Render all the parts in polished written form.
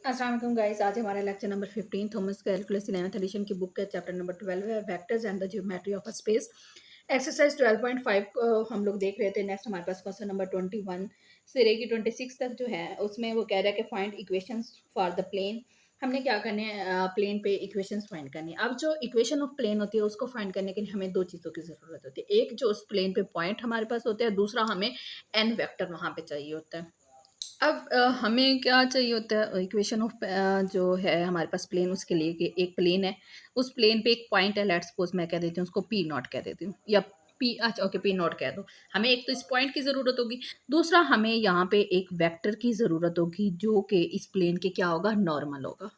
अस्सलाम वालेकुम गाइस। आज हमारा lecture number 15 Thomas calculus 11th edition की बुक का चैप्टर नंबर 12 है vectors and the geometry of a space. Exercise 12.5 को हम लोग देख रहे थे। नेक्स्ट हमारे पास क्वेश्चन नंबर 21 से लेके 26 तक जो है उसमें वो कह रहा है कि find equations for the plane. हमने क्या करने हैं, प्लेन पे इक्वेशंस फाइंड करनी है। अब जो इक्वेशन ऑफ प्लेन होती है उसको फाइंड करने के लिए हमें दो चीज़ों की ज़रूरत होती है। एक जो उस प्लेन पे पॉइंट हमारे पास होते हैं, दूसरा हमें एन वेक्टर वहाँ पे चाहिए होता है। अब हमें क्या चाहिए होता है, इक्वेशन ऑफ जो है हमारे पास प्लेन, उसके लिए कि एक प्लेन है, उस प्लेन पे एक पॉइंट है। लेट्स सपोज मैं कह देती हूँ उसको पी नॉट कह देती हूँ, या पी, अच्छा ओके, पी नॉट कह दो। हमें एक तो इस पॉइंट की ज़रूरत होगी, दूसरा हमें यहाँ पे एक वेक्टर की ज़रूरत होगी जो कि इस प्लेन के क्या होगा, नॉर्मल होगा।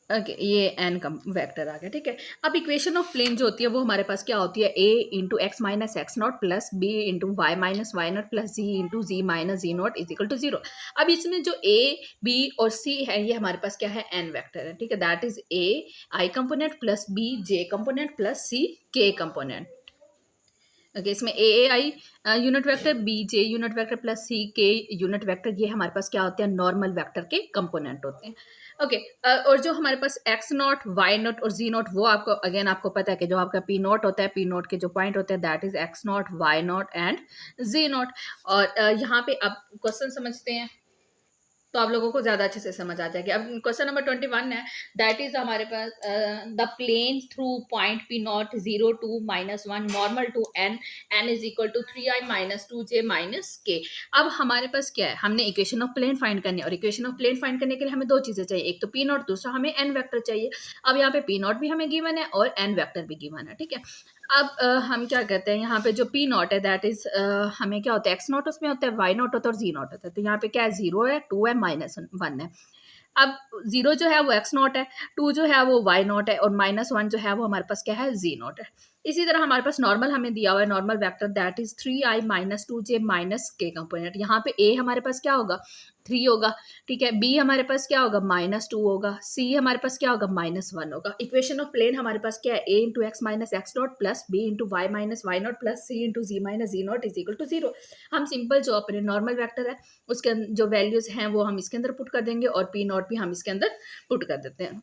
ओके, ये एन का वेक्टर आ गया। ठीक है, अब इक्वेशन ऑफ प्लेन जो होती है वो हमारे पास क्या होती है, a into x minus x not plus b into y minus y not plus z into z minus z not is equal to zero. अब इसमें जो ए बी और सी है ये हमारे पास क्या है, एन वेक्टर है। ठीक है, that is a i component plus b j component plus c k component. Okay, इसमें a i unit vector, b j unit vector plus c k unit vector, ये हमारे पास क्या होते हैं, नॉर्मल वेक्टर के कंपोनेंट होते हैं। ओके, और जो हमारे पास एक्स नॉट वाई नॉट और जी नॉट, वो आपको अगेन आपको पता है कि जो आपका पी नॉट होता है, पी नॉट के जो पॉइंट होते हैं that is x not y not and z not. और यहाँ पे अब क्वेश्चन समझते हैं तो आप लोगों को ज्यादा अच्छे से समझ आ जाएगी। अब क्वेश्चन नंबर 21 है, दैट इज हमारे पास the plane through point p not 0 2 -1 normal to n, n is equal to 3i minus 2j minus k. अब हमारे पास क्या है, हमने इक्वेशन ऑफ प्लेन फाइंड करनी है, और इक्वेशन ऑफ प्लेन फाइंड करने के लिए हमें दो चीजें चाहिए, एक तो पी नॉट, दूसरा हमें एन वेक्टर चाहिए। अब यहाँ पे पी नॉट भी हमें गिवन है और एन वेक्टर भी गिवन है। ठीक है, अब हम क्या कहते हैं, यहाँ पे जो पी नॉट है दैट इज हमें क्या होता है, एक्स नॉट उसमें होता है, वाई नॉट होता है और जी नॉट होता है। तो यहाँ पे क्या है, 0 है, 2 है, -1 है। अब 0 जो है वो एक्स नॉट है, 2 जो है वो वाई नॉट है, और -1 जो है वो हमारे पास क्या है, जी नॉट है। इसी तरह हमारे पास नॉर्मल हमें दिया हुआ है, normal vector that is 3i minus 2j minus के कंपोनेंट। यहाँ पे ए हमारे पास क्या होगा, 3 होगा। ठीक है, बी हमारे पास क्या होगा, -2 होगा, सी हमारे पास क्या होगा, -1 होगा। इक्वेशन ऑफ प्लेन हमारे पास क्या है, a into x minus x not plus b into y minus y not plus c into z minus z not is equal to 0। हम सिंपल जो अपने नॉर्मल वेक्टर है उसके जो वैल्यूज हैं वो हम इसके अंदर पुट कर देंगे, और पी नॉट भी हम इसके अंदर पुट कर देते हैं।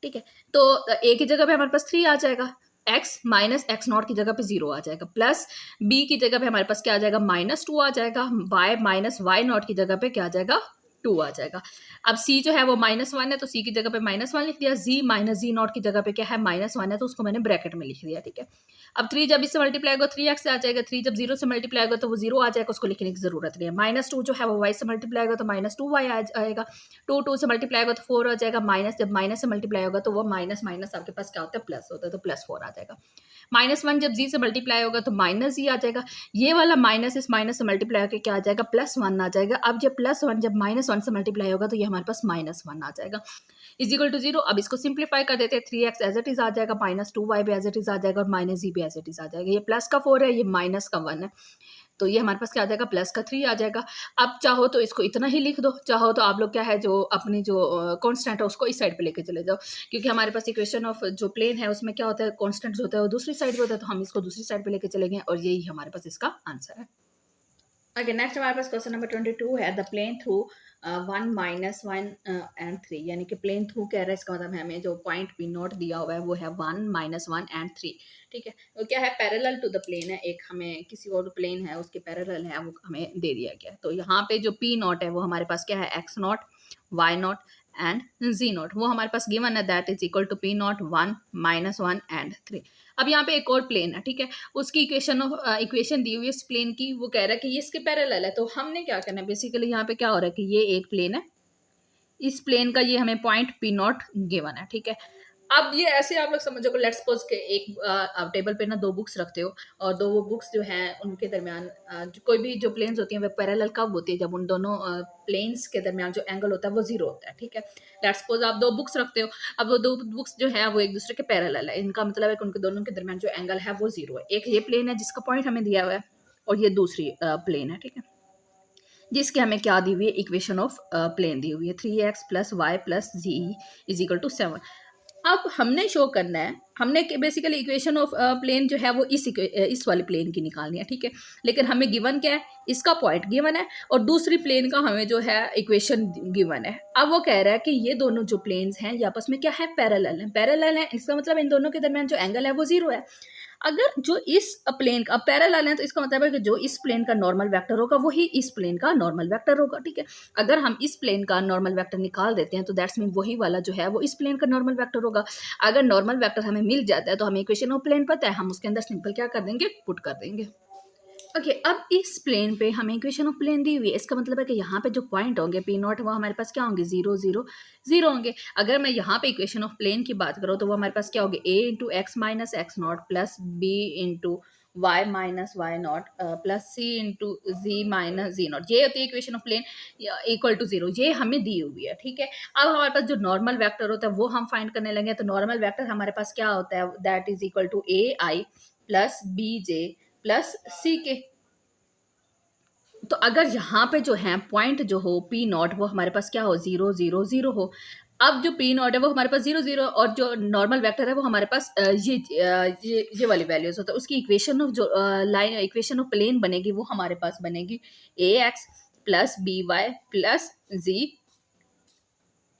ठीक है, तो ए की जगह पे हमारे पास 3 आ जाएगा, एक्स माइनस एक्स नॉट की जगह पे 0 आ जाएगा, प्लस बी की जगह पे हमारे पास क्या आ जाएगा, -2 आ जाएगा, वाई माइनस वाई नॉट की जगह पे क्या आ जाएगा, 2 आ जाएगा। अब सी जो है वो -1 है तो सी की जगह पे -1 लिख दिया, जी माइनस जी नॉट की जगह पे क्या है, -1 है तो उसको मैंने ब्रैकेट में लिख दिया। ठीक है, अब 3 जब इससे मल्टीप्लाई होगा 3x आ जाएगा, 3 जब 0 से मल्टीप्लाई होगा तो वो 0 आ जाएगा, उसको लिखने की जरूरत नहीं है। -2 जो है वो y से मल्टीप्लाई होगा तो -2y आ जाएगा, 2 से मल्टीप्लाई होगा तो 4 आ जाएगा, माइनस जब माइनस से मल्टीप्लाई होगा तो वो माइनस माइनस आपके पास क्या होता है, प्लस होता है, तो +4 आ जाएगा। -1 जब जी से मल्टीप्लाई होगा तो माइनस जी आ जाएगा, ये वाला माइनस इस माइनस से मल्टीप्लाई होकर क्या आ जाएगा, +1 आ जाएगा। अब जब +1 जब -1 से मल्टीप्लाई होगा तो ये हमारे पास -1 आ जाएगा, इज इक्वल टू 0। अब इसको सिंप्लीफाई कर देते हैं, 3x एज इट इज आ जाएगा, -2y भी एज इट इज आ जाएगा, और -z भी एज इट इज आ जाएगा। ये प्लस का 4 है, ये माइनस का 1 है, तो ये हमारे पास क्या आ जाएगा, प्लस का 3 आ जाएगा। अब चाहो तो इसको इतना ही लिख दो, चाहो तो आप लोग क्या है, जो अपनी जो कांस्टेंट है उसको इस साइड पे लेके चले जाओ, क्योंकि हमारे पास इक्वेशन ऑफ जो प्लेन है उसमें क्या होता है, कांस्टेंट जो होता है वो दूसरी साइड पे होता है, तो हम इसको दूसरी साइड पे लेके चलेंगे, और यही हमारे पास इसका आंसर है। ओके, नेक्स्ट हमारे पास क्वेश्चन नंबर 22 है, द प्लेन थ्रू 1 -1 एंड 3, यानी कि प्लेन थ्रू कह रहा है, इसका मतलब हमें जो पॉइंट पी नॉट दिया हुआ है वो है 1 -1 एंड 3। ठीक है, तो क्या है, पैरेलल टू द प्लेन है, एक हमें किसी और प्लेन है उसके पैरेलल है, वो हमें दे दिया गया। तो यहाँ पे जो पी नॉट है वो हमारे पास क्या है, x not y not and z not, वो हमारे पास गिवन है, that is equal to P not 1 -1 and 3। अब यहाँ पे एक और प्लेन है, ठीक है, उसकी इक्वेशन दी हुई है इस प्लेन की, वो कह रहा है कि ये इसके पैरेलल है। तो हमने क्या करना है, बेसिकली यहाँ पे क्या हो रहा है कि ये एक प्लेन है, इस प्लेन का ये हमें पॉइंट पी नॉट गिवन है। ठीक है, अब ये ऐसे आप लोग समझो, लेट्स सपोज के एक आप टेबल पे ना दो बुक्स रखते हो, और दो वो बुक्स जो हैं उनके दरमियान कोई भी जो प्लेन्स होती हैं वो पैरेलल कब होती है, जब उन दोनों प्लेन्स के दरमियान जो एंगल होता है वो 0 होता है। ठीक है, लेट्स सपोज आप दो बुक्स रखते हो, अब वो दो बुक्स जो है वो एक दूसरे के पैरेलल है, इनका मतलब है कि उनके दोनों के दरमियान जो एंगल है वो 0 है। एक ये प्लेन है जिसका पॉइंट हमें दिया हुआ है, और ये दूसरी प्लेन है। ठीक है, जिसके हमें क्या दी हुई है, इक्वेशन ऑफ प्लेन दी हुई है, 3x plus y plus z is equal to 7। अब हमने शो करना है, हमने बेसिकली इक्वेशन ऑफ प्लेन जो है वो इस वाले प्लेन की निकालनी है, ठीक है। लेकिन हमें गिवन क्या है, इसका पॉइंट गिवन है और दूसरी प्लेन का हमें जो है इक्वेशन गिवन है। अब वो कह रहा है कि ये दोनों जो प्लेन्स हैं ये आपस में क्या है, पैरेलल है। इसका मतलब इन दोनों के दरमियान जो एंगल है वो 0 है। अगर जो इस प्लेन का पैरेलल है तो इसका मतलब है कि जो इस प्लेन का नॉर्मल वेक्टर होगा वही इस प्लेन का नॉर्मल वेक्टर होगा, ठीक है। अगर हम इस प्लेन का नॉर्मल वेक्टर निकाल देते हैं तो दैट्स मीन वही वाला जो है वो इस प्लेन का नॉर्मल वेक्टर होगा। अगर नॉर्मल वेक्टर हमें मिल जाता है तो हमें इक्वेशन ऑफ प्लेन पता है, हम उसके अंदर सिंपल क्या कर देंगे, पुट कर देंगे। ओके, अब इस प्लेन पे हमें इक्वेशन ऑफ प्लेन दी हुई है। इसका मतलब है कि यहाँ पे जो पॉइंट होंगे पी नॉट वो हमारे पास क्या होंगे, 0 0 0 होंगे। अगर मैं यहाँ पे इक्वेशन ऑफ प्लेन की बात करूँ तो वो हमारे पास क्या होंगे, a into x minus x not plus b into y minus y not plus c into z minus z not. ये होती है equation of plane equal to 0, ये हमें दी हुई है, ठीक है। अब हमारे पास जो नॉर्मल वेक्टर होता है वो हम फाइंड करने लगे। तो नॉर्मल वेक्टर हमारे पास क्या होता है, that is equal to a i plus b j plus c k. तो अगर यहाँ पे जो है पॉइंट जो हो पी नॉट वो हमारे पास क्या हो, 0 0 0 हो। अब जो पी नॉट है वो हमारे पास 0 0 और जो नॉर्मल वेक्टर है वो हमारे पास ये वाली वैल्यूज होता है। उसकी इक्वेशन ऑफ जो लाइन इक्वेशन ऑफ प्लेन बनेगी वो हमारे पास बनेगी a x plus b y plus z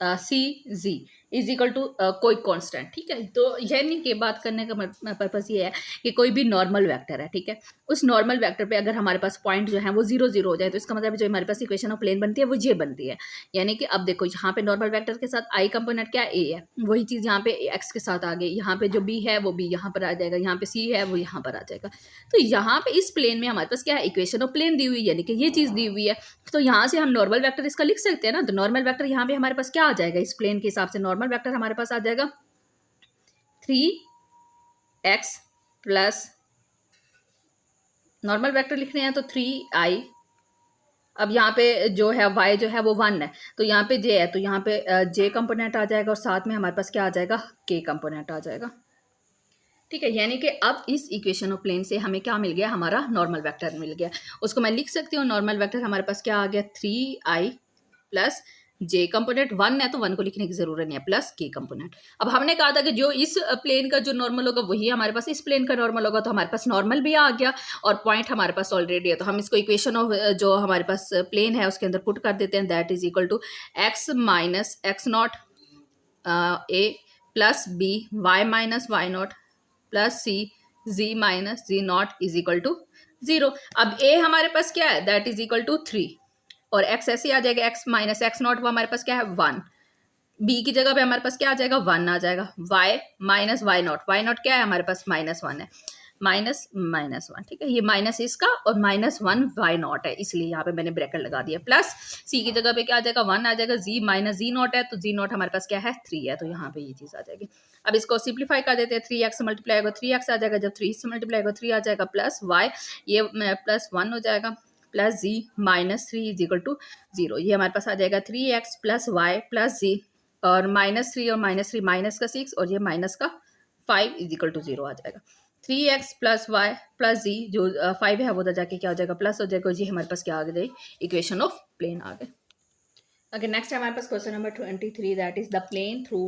c z is equal to कोई कांस्टेंट, ठीक है। तो यानी कि बात करने का पर्पस ये है कि कोई भी नॉर्मल वेक्टर है, ठीक है, उस नॉर्मल वेक्टर पे अगर हमारे पास पॉइंट जो है वो 0 0 हो जाए तो इसका मतलब जो हमारे पास इक्वेशन ऑफ प्लेन बनती है वो ये बनती है। यानी कि अब देखो यहाँ पे नॉर्मल वेक्टर के साथ आई कंपोनेंट क्या ए है, वही चीज़ यहाँ पे एक्स के साथ आ गई। यहाँ पे जो बी है वो बी यहाँ पर आ जाएगा, यहाँ पे सी है वो यहाँ पर आ जाएगा। तो यहाँ पे इस प्लेन में हमारे पास क्या है, इक्वेशन ऑफ प्लेन दी हुई है, यानी कि ये चीज़ दी हुई है। तो यहाँ से हम नॉर्मल वेक्टर इसका लिख सकते हैं ना। तो नॉर्मल वेक्टर यहाँ पे हमारे पास क्या आ जाएगा, इस प्लेन के हिसाब से नॉर्मल वेक्टर हमारे पास आ जाएगा 3x प्लस, नॉर्मल वेक्टर लिख रहे हैं तो 3i। अब यहाँ पे जो है y जो है वो 1 है, तो यहाँ पे j है तो यहाँ पे j कंपोनेंट आ जाएगा और साथ में हमारे पास क्या आ जाएगा, k कंपोनेंट आ जाएगा, ठीक है। यानी कि अब इस इक्वेशन ऑफ प्लेन से हमें क्या मिल गया, हमारा नॉर्मल वेक्टर मिल गया। उसको मैं लिख सकती हूँ, नॉर्मल वेक्टर हमारे पास क्या आ गया, 3i प्लस जे कंपोनेंट 1 है तो 1 को लिखने की जरूरत नहीं है, प्लस के कंपोनेंट। अब हमने कहा था कि जो इस प्लेन का जो नॉर्मल होगा वही हमारे पास इस प्लेन का नॉर्मल होगा, तो हमारे पास नॉर्मल भी आ गया और पॉइंट हमारे पास ऑलरेडी है। तो हम इसको इक्वेशन ऑफ जो हमारे पास प्लेन है उसके अंदर पुट कर देते हैं, that is equal to x minus x not a plus b y minus y not plus c z minus z not is equal to 0। अब ए हमारे पास क्या है, दैट इज इक्वल टू 3 और एक्स ऐसे आ जाएगा, एक्स माइनस एक्स नॉट वो हमारे पास क्या है 1, बी की जगह पे हमारे पास क्या आ जाएगा 1 आ जाएगा, वाई माइनस वाई नॉट क्या है हमारे पास -1 है, -1, ठीक है। ये माइनस इसका और -1 वाई नॉट है, इसलिए यहाँ पे मैंने ब्रैकेट लगा दिया, प्लस सी की जगह पे क्या आ जाएगा 1 आ जाएगा, जी माइनस जी नॉट है तो जी नॉट हमारे पास क्या है 3 है, तो यहाँ पे ये चीज़ आ जाएगी। अब इसको सिंप्लीफाई कर देते हैं, 3x मल्टीप्लाई होगा 3x आ जाएगा, जब 3 से मल्टीप्लाई होगा 3 आ जाएगा, प्लस वाई ये +1 हो जाएगा plus z -3 is equal to 0। ये हमारे पास आ जाएगा 3x प्लस वाई प्लस जी और -3 और -3 माइनस का 6 और ये माइनस का 5 इज इक्वल टू 0 आ जाएगा। 3x प्लस वाई प्लस जी जो 5 है वो उधर जाके क्या हो जाएगा प्लस हो जाएगा, जी हमारे पास क्या आ गई, इक्वेशन ऑफ प्लेन आ गए। ओके, नेक्स्ट है हमारे पास question number 23, that is the plane through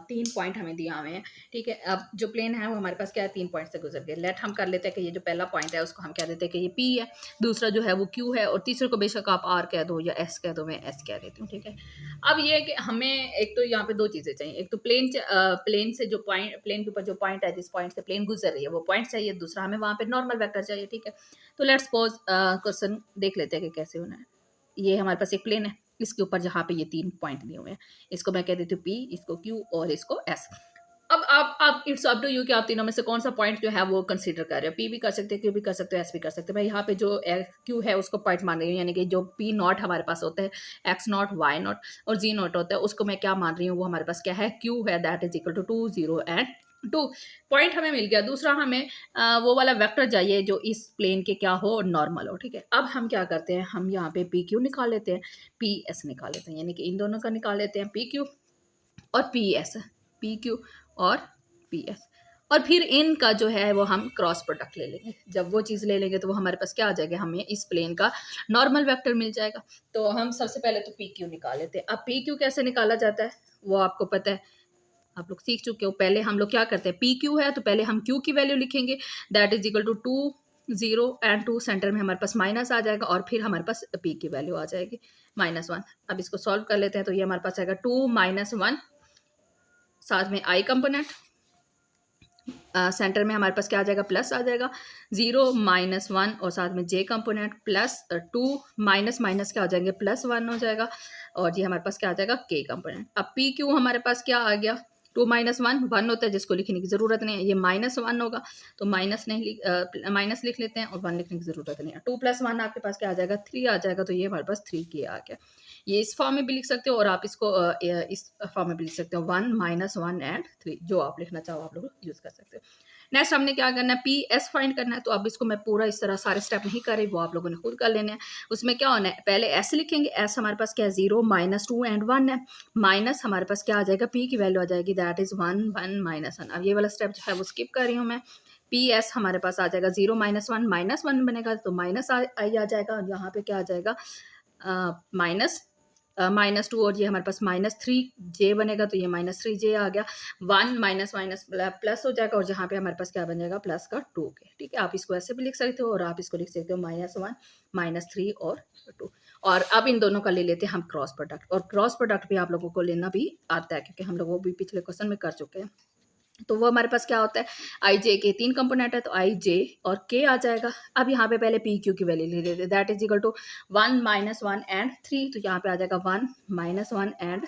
3 point हमें दिया हुए हैं, ठीक है। अब जो प्लेन है वो हमारे पास क्या है 3 पॉइंट से गुजर गए। लेट हम कर लेते हैं कि ये जो पहला पॉइंट है उसको हम कह देते हैं कि ये P है, दूसरा जो है वो Q है और तीसरे को बेशक आप R कह दो या S कह दो, मैं S कह देती हूँ, ठीक है। अब ये है कि हमें एक तो यहाँ पे 2 चीज़ें चाहिए, एक तो प्लेन से जो पॉइंट, प्लेन के ऊपर जो पॉइंट है जिस पॉइंट से प्लेन गुजर रही है वो पॉइंट चाहिए, दूसरा हमें वहाँ पे नॉर्मल वेक्टर चाहिए, ठीक है। तो लेट्स सपोज क्वेश्चन देख लेते हैं कि कैसे होना है। ये हमारे पास एक प्लेन है, इसके ऊपर जहाँ पे ये 3 पॉइंट दिए हुए हैं, इसको मैं कह देती हूँ P, इसको Q और इसको S। अब आप इट्स अप टू यू कि आप तीनों में से कौन सा पॉइंट जो है वो कंसीडर कर रहे हो, P भी कर सकते हैं, Q भी कर सकते हो, S भी कर सकते हैं। मैं यहाँ पे जो Q है उसको पॉइंट मान रही हूँ, यानी कि जो P नॉट हमारे पास होता है, X नॉट Y नॉट और G नॉट होता है, उसको मैं क्या मान रही हूँ, वो हमारे पास क्या है Q है, that is equal to 2 0 and 2 point हमें मिल गया। दूसरा हमें वो वाला वेक्टर चाहिए जो इस प्लेन के क्या हो, नॉर्मल हो, ठीक है। अब हम क्या करते हैं, हम यहाँ पे PQ निकाल लेते हैं, PS निकाल लेते हैं, यानी कि इन दोनों का निकाल लेते हैं PQ और PS, PQ और PS, और फिर इनका जो है वो हम क्रॉस प्रोडक्ट ले लेंगे। जब वो चीज़ ले लेंगे तो वो हमारे पास क्या आ जाएगा, हमें इस प्लेन का नॉर्मल वेक्टर मिल जाएगा। तो हम सबसे पहले तो PQ निकाल लेते हैं। अब PQ कैसे निकाला जाता है वो आपको पता है, आप लोग सीख चुके हो। पहले हम लोग क्या करते हैं, पी क्यू है तो पहले हम क्यू की वैल्यू लिखेंगे, that is equal to 2 0 and 2, centre में हमारे पास माइनस आ जाएगा और फिर हमारे पास पी की वैल्यू आ जाएगी -1। अब इसको सॉल्व कर लेते हैं, तो ये हमारे पास आएगा 2 -1, साथ में आई कंपोनेंट, सेंटर में हमारे पास क्या आ जाएगा, प्लस आ जाएगा, 0 -1 और साथ में जे कंपोनेंट प्लस 2 माइनस माइनस क्या हो जाएंगे, +1 हो जाएगा, और ये हमारे पास क्या आ जाएगा, के कंपोनेंट। अब पी क्यू हमारे पास क्या आ गया, 2 -1 1 होता है, जिसको लिखने की ज़रूरत नहीं है, ये -1 होगा तो माइनस लिख लेते हैं और 1 लिखने की ज़रूरत नहीं है। 2 + 1 आपके पास क्या आ जाएगा, 3 आ जाएगा, तो ये हमारे पास 3 के आ गया। ये इस फॉर्म में भी लिख सकते हो और आप इसको इस फॉर्म में भी लिख सकते हो, 1 -1 एंड 3, जो आप लिखना चाहो आप लोग यूज़ कर सकते हो। नेक्स्ट हमने क्या करना है, पी एस फाइंड करना है। तो अब इसको मैं पूरा इस तरह सारे स्टेप नहीं कर रही, वो आप लोगों ने खुद कर लेने हैं। उसमें क्या होना है, पहले एस लिखेंगे, एस हमारे पास क्या है, 0 -2 एंड 1 है, माइनस हमारे पास क्या आ जाएगा, पी की वैल्यू आ जाएगी, दैट इज 1 1 -1। अब ये वाला स्टेप जो है वो स्किप कर रही हूँ मैं। पी एस हमारे पास आ जाएगा 0 -1 -1 बनेगा तो माइनस आई आ जाएगा, और यहाँ पे क्या आ जाएगा, -2, और ये हमारे पास -3 बनेगा, तो ये -3 आ गया, 1 माइनस माइनस प्लस हो जाएगा, और जहाँ पे हमारे पास क्या बन जाएगा, प्लस का 2 के। ठीक है, आप इसको ऐसे भी लिख सकते हो और आप इसको लिख सकते हो -1 -3 और 2। और अब इन दोनों का ले लेते हैं हम क्रॉस प्रोडक्ट, और क्रॉस प्रोडक्ट भी आप लोगों को लेना भी आता है, क्योंकि हम लोग वो भी पिछले क्वेश्चन में कर चुके हैं। तो वो हमारे पास क्या होता है, आई जे के 3 कंपोनेंट है, तो आई जे और के आ जाएगा। अब यहाँ पे पहले पी क्यू की वैल्यू ले लेते हैं, that is equal to 1 -1 and 3, तो यहाँ पे आ जाएगा 1 -1 एंड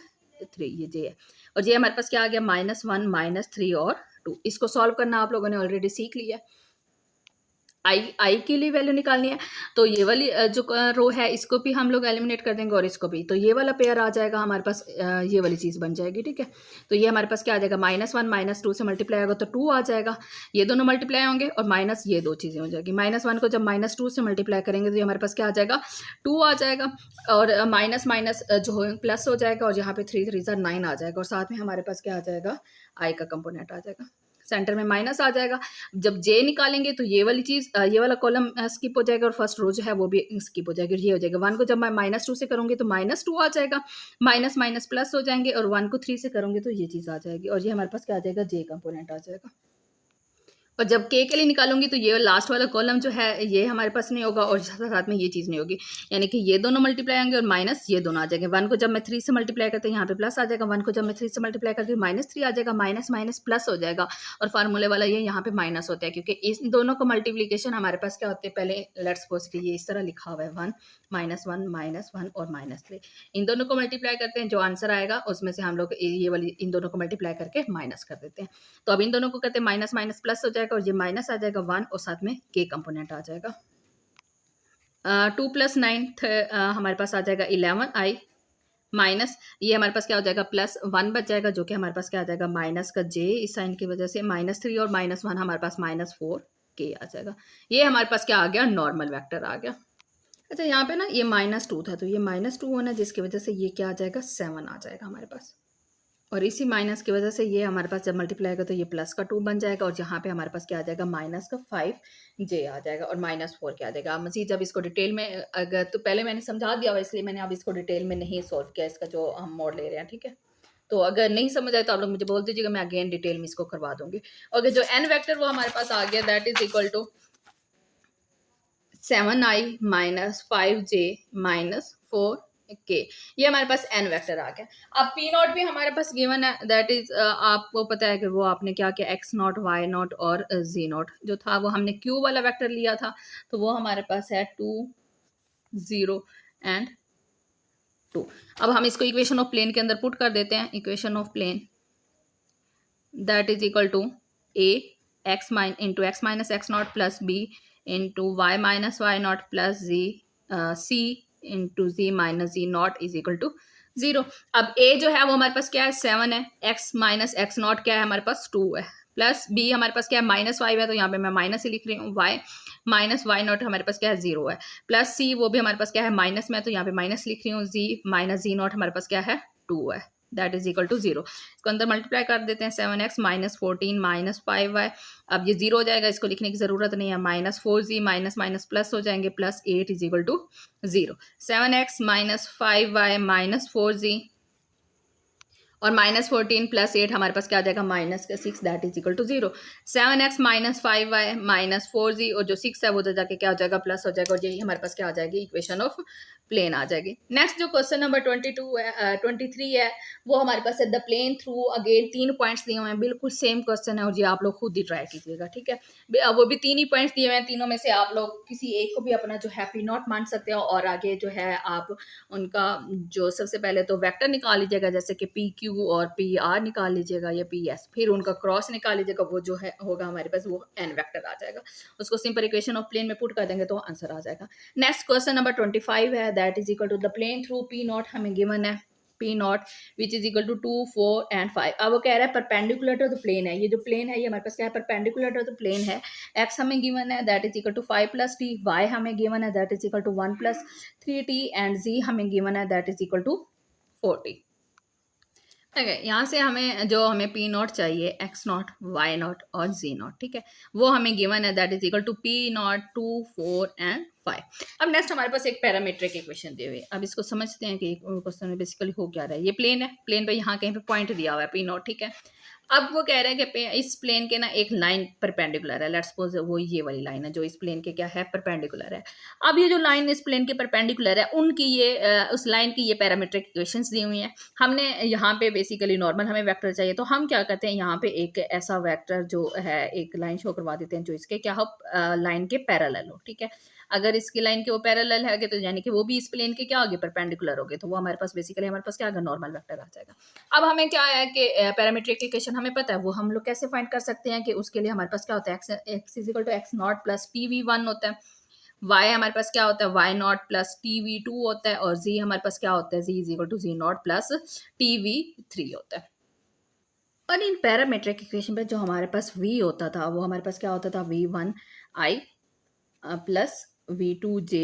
3, ये जे है, और ये हमारे पास क्या आ गया, -1 -3 और 2। इसको सॉल्व करना आप लोगों ने ऑलरेडी सीख लिया। आई के लिए वैल्यू निकालनी है, तो ये वाली जो रो है इसको भी हम लोग एलिमिनेट कर देंगे और इसको भी, तो ये वाला पेयर आ जाएगा हमारे पास, ये वाली चीज़ बन जाएगी। ठीक है, तो ये हमारे पास क्या आ जाएगा, -1 -2 से मल्टीप्लाई होगा तो 2 आ जाएगा, ये दोनों मल्टीप्लाई होंगे, और माइनस ये दो चीज़ें हो जाएगी। -1 को जब -2 से मल्टीप्लाई करेंगे तो ये हमारे पास क्या आ जाएगा, 2 आ जाएगा, और माइनस माइनस जो प्लस हो जाएगा, और यहाँ पे 3 3 9 आ जाएगा, और साथ में हमारे पास क्या आ जाएगा, आई का कंपोनेंट आ जाएगा, सेंटर में माइनस आ जाएगा। जब जे निकालेंगे तो ये वाली चीज़, ये वाला कॉलम स्किप हो जाएगा, और फर्स्ट रो जो है वो भी स्किप हो जाएगी, ये हो जाएगा। 1 को जब मैं -2 से करूँगी तो -2 आ जाएगा, माइनस माइनस प्लस हो जाएंगे, और 1 को 3 से करूँगी तो ये चीज़ आ जाएगी, और ये हमारे पास क्या आ जाएगा, जे कंपोनेंट आ जाएगा। और जब के लिए निकालूंगी तो ये लास्ट वाला कॉलम जो है ये हमारे पास नहीं होगा, और साथ में ये चीज़ नहीं होगी, यानी कि ये दोनों मल्टीप्लाई होंगे और माइनस ये दोनों आ जाएंगे। 1 को जब मैं 3 से मल्टीप्लाई करती हूँ यहाँ पे प्लस आ जाएगा, 1 को जब मैं 3 से मल्टीप्लाई करती हूँ -3 आ जाएगा, माइनस माइनस प्लस हो जाएगा, और फार्मूले वाला ये यहाँ पे माइनस होता है, क्योंकि इन दोनों को मल्टीप्लीकेशन हमारे पास क्या होते हैं, पहले लेट्स सपोज कि ये इस तरह लिखा हुआ है, 1 -1 -1 और -3, इन दोनों को मल्टीप्लाई करते हैं, जो आंसर आएगा उसमें से हम लोग ये वाली इन दोनों को मल्टीप्लाई करके माइनस कर देते हैं। तो अब इन दोनों को करते हैं माइनस माइनस प्लस हो जाएगा, और ये माइनस आ जाएगा 1, और साथ में के कंपोनेंट आ जाएगा। 2 + 9 हमारे पास आ जाएगा 11 आई, माइनस ये हमारे पास क्या हो जाएगा, +1 बच जाएगा, जो कि हमारे पास क्या आ जाएगा, माइनस का जे इस साइन की वजह से, -3 और -1 हमारे पास -4 के आ जाएगा। ये हमारे पास क्या आ गया, नॉर्मल वेक्टर आ गया। अच्छा, यहाँ पे ना ये -2 था, तो ये -2 होना, जिसकी वजह से ये क्या आ जाएगा, 7 आ जाएगा हमारे पास, और इसी माइनस की वजह से ये हमारे पास जब मल्टीप्लाई होगा तो ये प्लस का 2 बन जाएगा, और यहाँ पे हमारे पास क्या आ जाएगा, माइनस का 5 जे आ जाएगा, और -4 क्या आ जाएगा। अब मज़ीद जब इसको डिटेल में, अगर तो पहले मैंने समझा दिया हुआ, इसलिए मैंने अब इसको डिटेल में नहीं सॉल्व किया, इसका जो हम मोड ले रहे हैं। ठीक है, तो अगर नहीं समझ आए तो आप लोग मुझे बोल दीजिएगा, मैं अगेन डिटेल में इसको करवा दूंगी। और जो एन वेक्टर वो हमारे पास आ गया, that is equal to 7i -5j -4 के, ये हमारे पास एन वेक्टर आ गया। अब पी नॉट भी हमारे पास गिवन है, दैट इज आपको पता है कि वो आपने क्या किया, एक्स नॉट वाई नॉट और जी नॉट जो था वो हमने क्यू वाला वेक्टर लिया था, तो वो हमारे पास है 2 0 एंड 2। अब हम इसको इक्वेशन ऑफ प्लेन के अंदर पुट कर देते हैं, equation of plane that is equal to a x into x minus x not plus b into y minus y not plus z c into z minus z not is equal to 0। अब ए जो है वो हमारे पास क्या है, 7 है, x minus x not क्या है हमारे पास 2 है, प्लस बी हमारे पास क्या है -5 है, तो यहाँ पे मैं माइनस ही लिख रही हूँ, वाई माइनस वाई नॉट हमारे पास क्या है 0 है, प्लस सी वो भी हमारे पास क्या है माइनस में, तो यहाँ पे माइनस लिख रही हूँ, जी माइनस जी नॉट हमारे पास क्या है 2 है, दैट इज इक्वल टू 0। इसको अंदर मल्टीप्लाई कर देते हैं, 7x -14 -5y, अब ये 0 हो जाएगा, इसको लिखने की ज़रूरत नहीं है, -4z माइनस माइनस प्लस हो जाएंगे, +8 is equal to 0। 7x -5y -4z और -14 + 8 हमारे पास क्या आ जाएगा -6 that is equal to 0। 7x -5y -4z और जो 6 है वो तो जाके क्या हो जाएगा प्लस हो जाएगा और यही हमारे पास क्या आ जाएगी इक्वेशन ऑफ प्लेन आ जाएगी। नेक्स्ट जो क्वेश्चन नंबर 22 है 23 है वो हमारे पास है the plane through again 3 points दिए हुए हैं, बिल्कुल सेम क्वेश्चन है और ये आप लोग खुद ही ट्राई कीजिएगा, ठीक है। वो भी 3 ही पॉइंट्स दिए हुए हैं, तीनों में से आप लोग किसी एक को भी अपना जो है P0 मान सकते हो और आगे जो है आप उनका जो सबसे पहले तो वेक्टर निकाल लीजिएगा जैसे कि PQ और PR निकाल लीजिएगा या PS, फिर उनका क्रॉस निकाल लीजिएगा, वो जो है होगा हमारे पास वो n वेक्टर आ जाएगा, उसको सिंपल इक्वेशन ऑफ प्लेन में पुट कर देंगे तो आंसर आ जाएगा। नेक्स्ट क्वेश्चन नंबर 25 है that is equal to the plane through P0 हमें गिवन है P0 which is equal to 2 4 and 5। अब वो कह रहा है परपेंडिकुलर टू द प्लेन है, ये जो प्लेन है ये हमारे पास क्या है परपेंडिकुलर टू द प्लेन है। x हमें गिवन है that is equal to 5 + t, y हमें गिवन है that is equal to 1 + 3t and z हमें गिवन है that is equal to 4t। यहाँ से हमें जो हमें P0 चाहिए x0 y0 और z0, ठीक है, वो हमें गिवन है that is equal to P0 2 4 and 5। अब नेक्स्ट हमारे पास एक पैरामीट्रिक इक्वेशन दी हुई है, अब इसको समझते हैं कि क्वेश्चन में बेसिकली हो क्या रहा है। ये प्लेन है, प्लेन पे यहाँ कहीं पे पॉइंट दिया हुआ है P0, ठीक है। अब वो कह रहा है कि इस प्लेन के ना एक लाइन परपेंडिकुलर है, लेट्स सपोज वो ये वाली लाइन है जो इस प्लेन के क्या है परपेंडिकुलर है। अब ये जो लाइन इस प्लेन के परपेंडिकुलर है उनकी ये उस लाइन की ये पैरामीट्रिक इक्वेशंस दी हुई हैं। हमने यहाँ पे बेसिकली नॉर्मल हमें वेक्टर चाहिए तो हम क्या करते हैं यहाँ पे एक ऐसा वेक्टर जो है एक लाइन शो करवा देते हैं जो इसके क्या हो लाइन के पैरेलल हो, ठीक है। अगर इसकी लाइन के वो पैरेलल है तो यानी कि वो भी इस प्लेन के क्या होगी परपेंडिकुलर होगे, तो वो हमारे पास बेसिकली हमारे पास क्या आएगा नॉर्मल वेक्टर आ जाएगा। अब हमें क्या है कि पैरामीट्रिक इक्वेशन हमें पता है वो हम लोग कैसे फाइंड कर सकते हैं कि उसके लिए हमारे पास क्या होता है x is equal to x0 + tv1 होता है, y हमारे पास क्या होता है y0 + tv2 होता है और z हमारे पास क्या होता है z is equal to z0 + tv3 होता है। और इन पैरामीट्रिक इक्वेशन पे जो हमारे पास v होता था वो हमारे पास क्या होता था v1i plus v2j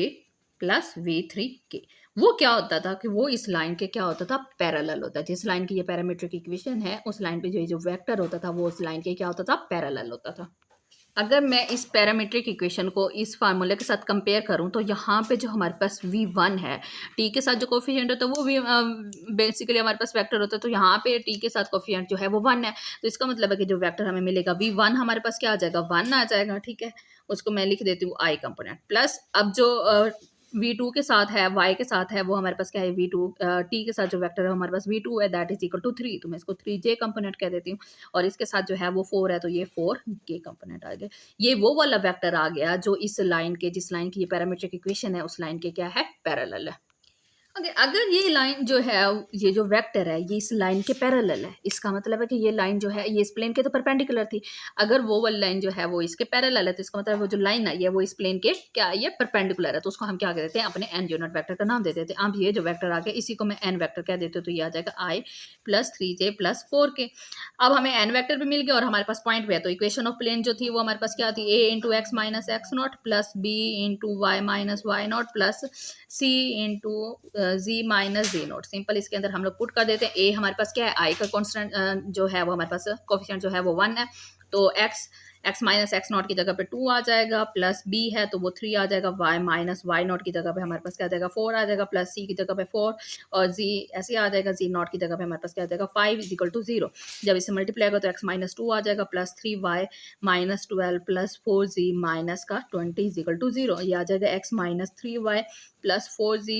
plus v3k। वो क्या होता था कि वो इस लाइन के क्या होता था पैरेलल होता है, जिस लाइन की ये पैरामीट्रिक इक्वेशन है उस लाइन पे जो वेक्टर होता था वो उस लाइन के क्या होता था पैरेलल होता था। अगर मैं इस पैरामीट्रिक इक्वेशन को इस फार्मूले के साथ कंपेयर करूं तो यहाँ पे जो हमारे पास v1 है t के साथ जो कोफिशिएंट होता है वो भी बेसिकली हमारे पास वेक्टर होता है, तो यहाँ पे t के साथ कोफिशिएंट जो है वो 1 है, तो इसका मतलब है कि जो वेक्टर हमें मिलेगा v1 हमारे पास क्या आ जाएगा 1 आ जाएगा, ठीक है। उसको मैं लिख देती हूँ i कंपोनेंट प्लस अब जो v2 के साथ है y के साथ है वो हमारे पास क्या है v2 t के साथ जो वेक्टर है हमारे पास v2 है दैट इज इक्वल टू 3, तो मैं इसको 3j कंपोनेंट कह देती हूँ और इसके साथ जो है वो 4 है तो ये 4k कंपोनेंट आ गया। ये वो वाला वेक्टर आ गया जो इस लाइन के जिस लाइन की ये पैरामीट्रिक इक्वेशन है उस लाइन के क्या है पैरेलल है। अगर ये लाइन जो है ये जो वेक्टर है ये इस लाइन के पैरेलल है, इसका मतलब है कि ये लाइन जो है ये इस प्लेन के तो परपेंडिकुलर थी, अगर वो वाली लाइन जो है वो इसके पैरेलल है तो इसका मतलब वो जो लाइन आई है वो इस प्लेन के क्या ये परपेंडिकुलर है, तो उसको हम क्या कह देते हैं अपने n यूनिट वेक्टर का नाम दे देते हैं। अब ये जो वेक्टर आ गया इसी को मैं n वेक्टर कह देती हूँ, तो ये आ जाएगा i + 3j + 4k। अब हमें n वेक्टर भी मिल गया और हमारे पास पॉइंट भी है, तो इक्वेशन ऑफ प्लेन जो थी वो हमारे पास क्या थी a × x - x0 + b × y - y0 + c × z - z0। Simple इसके अंदर हम लोग पुट कर देते हैं। a हमारे पास क्या है i का कांस्टेंट जो है वो हमारे पास कोफिशिएंट जो है वो 1 है, तो x - x0 की जगह पे 2 आ जाएगा, प्लस b है तो वो 3 आ जाएगा, y - y0 की जगह पे हमारे पास क्या आ जाएगा 4 आ जाएगा, प्लस c की जगह पे 4 और z ऐसे आ जाएगा, z0 की जगह पे हमारे पास क्या आ जाएगा 5 = 0। जब इसे मल्टीप्लाई होगा तो x - 2 आ जाएगा, plus 3y - 12 plus 4z minus का 20 = 0। ये आ जाएगा x - 3y plus 4z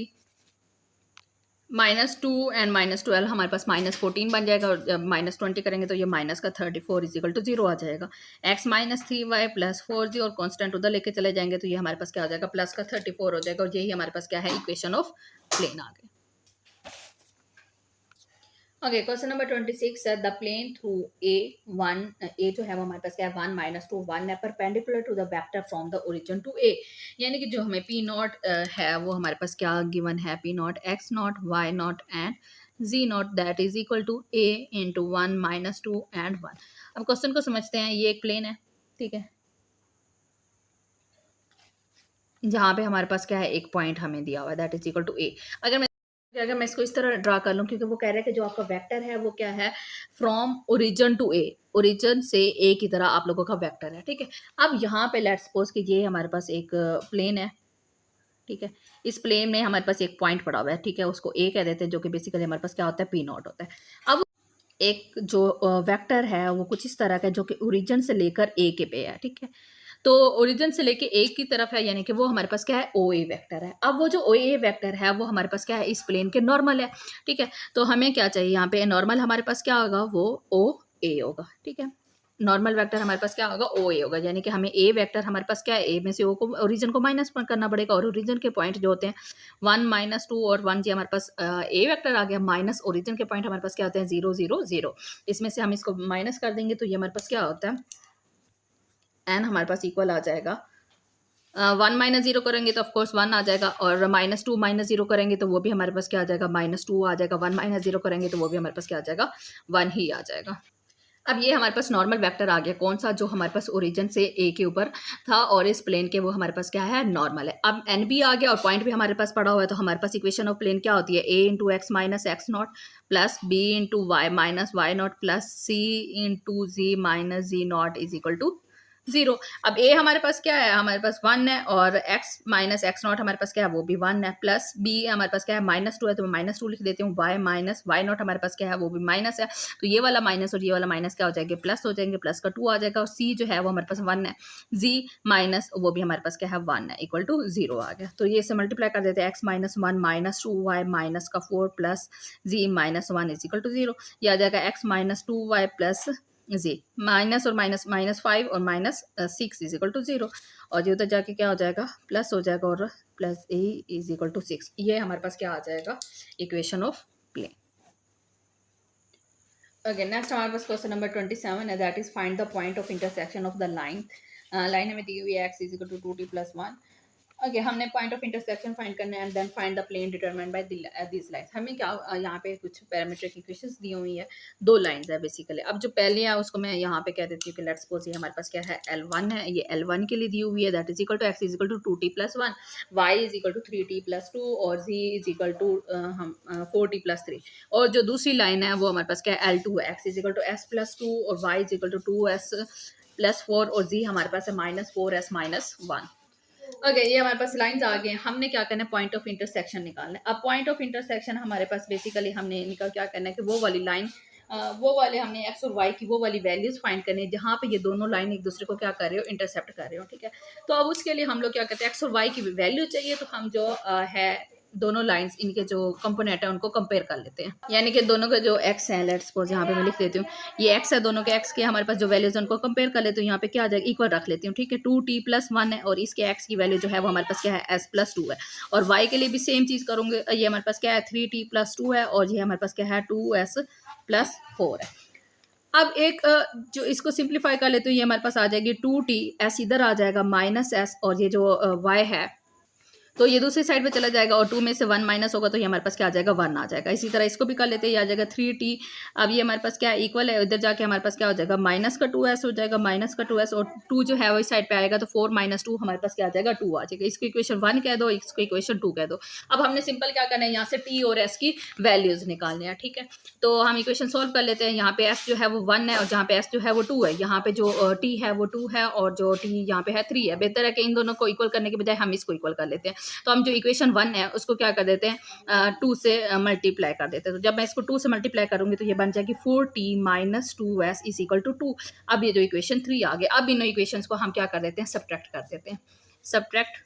-2 and -12 हमारे पास -14 बन जाएगा और जब -20 करेंगे तो ये माइनस का 34 = 0 आ जाएगा। x - 3y प्लस 4z और कांस्टेंट उधर लेके चले जाएंगे तो ये हमारे पास क्या हो जाएगा प्लस का 34 हो जाएगा और यही हमारे पास क्या है इक्वेशन ऑफ प्लेन आ गई। ओके क्वेश्चन नंबर 26 है द प्लेन थ्रू a जो है वो हमारे पास क्या है 1 - 2 1 है perpendicular to the vector from the origin to a, यानी कि जो हमें P0 है वो हमारे पास क्या गिवन है P0 x0 y0 and z0 that is equal to a × 1 - 2 and 1। अब क्वेश्चन को समझते हैं, ये एक प्लेन है, ठीक है, जहाँ पे हमारे पास क्या है एक पॉइंट हमें दिया हुआ है that is equal to a। अगर मैं इसको इस तरह ड्रा कर लूँ क्योंकि वो कह रहे हैं कि जो आपका वेक्टर है वो क्या है from origin to a, origin से ए की तरह आप लोगों का वेक्टर है, ठीक है। अब यहाँ पे लेट्स सपोज कि ये हमारे पास एक प्लेन है, ठीक है, इस प्लेन में हमारे पास एक पॉइंट पड़ा हुआ है, ठीक है, उसको ए कह देते हैं जो कि बेसिकली हमारे पास क्या होता है P0 होता है। अब एक जो वेक्टर है वो कुछ इस तरह का है जो कि ओरिजिन से लेकर ए के पे है, ठीक है। तो ओरिजिन से लेके ए की तरफ है, यानी कि वो हमारे पास क्या है, ओ ए वेक्टर है। अब वो जो ओ ए वेक्टर है वो हमारे पास क्या है, इस प्लेन के नॉर्मल है, ठीक है। तो हमें क्या चाहिए यहाँ पे, नॉर्मल हमारे पास क्या होगा, वो ओ ए होगा, ठीक है। नॉर्मल वेक्टर हमारे पास क्या होगा, ओ ए होगा, यानी कि हमें ए वेक्टर हमारे पास क्या है, ए में से ओ को ओरिजिन को माइनस करना पड़ेगा, और ओरिजिन के पॉइंट जो होते हैं 1 -2 और 1, जी हमारे पास ए वेक्टर आ गया, माइनस ओरिजिन के पॉइंट हमारे पास क्या होते हैं, 0 0 0। इसमें से हम इसको माइनस कर देंगे तो ये हमारे पास क्या होता है, एन हमारे पास इक्वल आ जाएगा, 1 - 0 करेंगे तो ऑफकोर्स 1 आ जाएगा, और -2 -0 करेंगे तो वो भी हमारे पास क्या आ जाएगा, -2 आ जाएगा। 1 -0 करेंगे तो वो भी हमारे पास क्या आ जाएगा, 1 ही आ जाएगा। अब ये हमारे पास नॉर्मल वेक्टर आ गया, कौन सा, जो हमारे पास ओरिजिन से ए के ऊपर था और इस प्लेन के, वो हमारे पास क्या है, नॉर्मल है। अब एन भी आ गया और पॉइंट भी हमारे पास पड़ा हुआ है, तो हमारे पास इक्वेशन ऑफ प्लेन क्या होती है, a into x minus x not plus b into y minus y not plus c into z minus z not is equal to 0। अब a हमारे पास क्या है, हमारे पास 1 है, और x माइनस एक्स नॉट हमारे पास क्या है, वो भी 1 है, प्लस b हमारे पास क्या है, -2 है, तो मैं -2 लिख देती हूँ। y माइनस वाई नॉट हमारे पास क्या है, वो भी माइनस है, तो ये वाला माइनस और ये वाला माइनस क्या हो जाएंगे, प्लस हो जाएंगे, प्लस का 2 आ जाएगा, और c जो है वो हमारे पास 1 है, g माइनस वो भी हमारे पास क्या है, 1 है, इक्वल टू 0 आ गया। तो ये इसे मल्टीप्लाई कर देते हैं, x -1 -2y माइनस का 4 plus g -1 is equal to 0। ये आ जाएगा x -2y plus z, minus और माइनस -5 और -6 इज इक्वल टू 0, और ये उधर जाके क्या हो जाएगा, प्लस हो जाएगा, और plus a is equal to 6। ये हमारे पास क्या आ जाएगा, equation of plane. Okay, next हमारे पास क्वेश्चन नंबर 27 है, that is find the point of intersection of the line. Line हमें दी हुई है x is equal to 2t + 1। Okay, हमने पॉइंट ऑफ इंटरसेक्शन फाइंड करना है, and then find the plane determined by this lines. हमें क्या यहाँ पे कुछ पैरामीट्रिक इक्वेशंस दी हुई है, दो लाइंस है बेसिकली। अब जो पहले है उसको मैं यहाँ पे कह देती हूँ कि लेट्स सपोज ये हमारे पास क्या है, L1 है, ये L1 के लिए दी हुई है, that is equal to x is equal to 2t + 1, y is equal to 3t + 2, और z इज इक्वल टू हम 4t + 3। और जो दूसरी लाइन है वो हमारे पास क्या है, L2 है, x is equal to s + 2 और y is equal to 2s + 4, और z हमारे पास है -4s - 1। ओके, ये हमारे पास लाइंस आ गए। हमने क्या करना है, पॉइंट ऑफ इंटरसेक्शन निकालना है। अब पॉइंट ऑफ इंटरसेक्शन हमारे पास बेसिकली हमने निकल क्या करना है कि वो वाली लाइन, वो वाले हमने एक्स और वाई की वो वाली वैल्यूज फाइंड करनी है जहाँ पे ये दोनों लाइन एक दूसरे को क्या कर रहे हो, इंटरसेप्ट कर रहे हो, ठीक है। तो अब उसके लिए हम लोग क्या करते हैं, एक्स और वाई की वैल्यू चाहिए, तो हम जो है दोनों लाइंस, इनके जो कंपोनेंट है उनको कंपेयर कर लेते हैं। यानी कि दोनों के जो एक्स है, लेट्स सपोज यहाँ पे मैं लिख देती हूँ, ये एक्स है, दोनों के एक्स के हमारे पास जो वैल्यूज है उनको कंपेयर कर लेते हो, यहाँ पे क्या आ जाएगा, इक्वल रख लेती हूँ, ठीक है। 2t + 1 है, और इसके एक्स की वैल्यू जो है वो हमारे पास क्या है, s + 2 है, और y के लिए भी सेम चीज़ करूँगे। ये हमारे पास क्या है, 3t + 2 है, और ये हमारे पास क्या है, 2s + 4 है। अब एक जो इसको सिंप्लीफाई कर लेते हो, ये हमारे पास आ जाएगी 2t, s इधर आ जाएगा -s, और ये जो y है तो ये दूसरी साइड पे चला जाएगा, और 2 में से 1 माइनस होगा तो ये हमारे पास क्या आ जाएगा, 1 आ जाएगा। इसी तरह इसको भी कर लेते हैं, ये आ जाएगा 3t। अब ये हमारे पास क्या है, इक्वल है, इधर जाके हमारे पास क्या हो जाएगा, माइनस का 2s हो जाएगा, माइनस का 2s, और 2 जो है वही साइड पे आएगा, तो 4 - 2 हमारे पास क्या आ जाएगा, 2 आ जाएगा। इसको इक्वेशन 1 कह दो, इसको इक्वेशन 2 कह दो। अब हमने सिंपल क्या करना है, यहाँ से t और s की वैल्यूज निकालने हैं, ठीक है। तो हम इक्वेशन सोल्व कर लेते हैं। यहाँ पे s जो है वो 1 है, और जहाँ पे s जो है वो 2 है, यहाँ पे जो t है वो 2 है, और जो t यहाँ पे है 3 है। बेहतर है कि इन दोनों को इक्वल करने के बजाय हम इसको इक्वल कर लेते हैं। तो हम जो इक्वेशन 1 है उसको क्या कर देते हैं, 2 से मल्टीप्लाई कर देते हैं। तो जब मैं इसको 2 से मल्टीप्लाई करूंगी तो ये बन जाएगी 4t - 2s is equal to 2। अब ये जो इक्वेशन 3 आ गया, अब इन इक्वेशंस को हम क्या कर देते हैं, सब्ट्रैक्ट कर देते हैं। सब्ट्रैक्ट